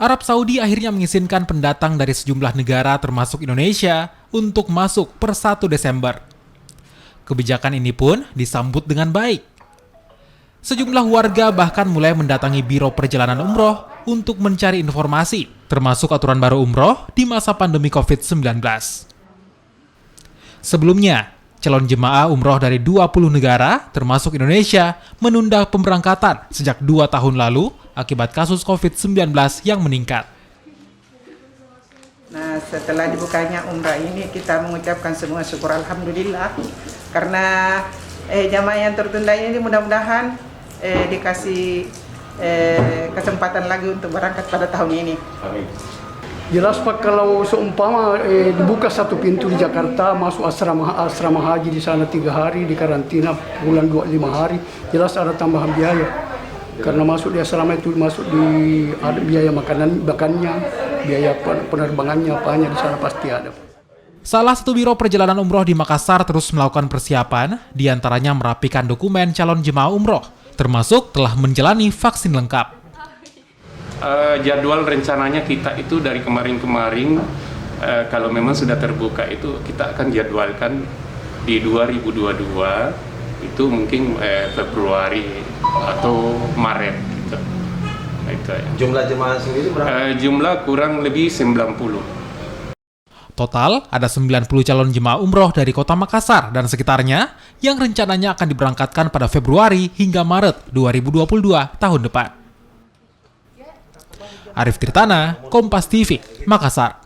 Arab Saudi akhirnya mengizinkan pendatang dari sejumlah negara termasuk Indonesia untuk masuk per 1 Desember. Kebijakan ini pun disambut dengan baik. Sejumlah warga bahkan mulai mendatangi Biro Perjalanan Umroh untuk mencari informasi, termasuk aturan baru umroh di masa pandemi COVID-19. Sebelumnya, calon jemaah umroh dari 20 negara, termasuk Indonesia, menunda pemberangkatan sejak 2 tahun lalu akibat kasus COVID-19 yang meningkat. Nah, setelah dibukanya umrah ini, kita mengucapkan semua syukur Alhamdulillah. Karena jamaah yang tertunda ini mudah-mudahan dikasih kesempatan lagi untuk berangkat pada tahun ini. Amin. Jelas Pak, kalau seumpama dibuka satu pintu di Jakarta, masuk asrama haji di sana 3 hari, di karantina bulan 25 hari, jelas ada tambahan biaya. Karena masuk di asrama itu masuk ada biaya makannya, biaya penerbangannya, apanya di sana pasti ada. Salah satu biro perjalanan umroh di Makassar terus melakukan persiapan, diantaranya merapikan dokumen calon jemaah umroh, termasuk telah menjalani vaksin lengkap. Jadwal rencananya kita itu dari kemarin-kemarin, kalau memang sudah terbuka itu kita akan jadwalkan di 2022, itu mungkin Februari atau Maret gitu. Itu ya. Jumlah jemaah sendiri berapa? Jumlah kurang lebih 90. Total ada 90 calon jemaah umroh dari kota Makassar dan sekitarnya yang rencananya akan diberangkatkan pada Februari hingga Maret 2022 tahun depan. Arif Tirtana, Kompas TV, Makassar.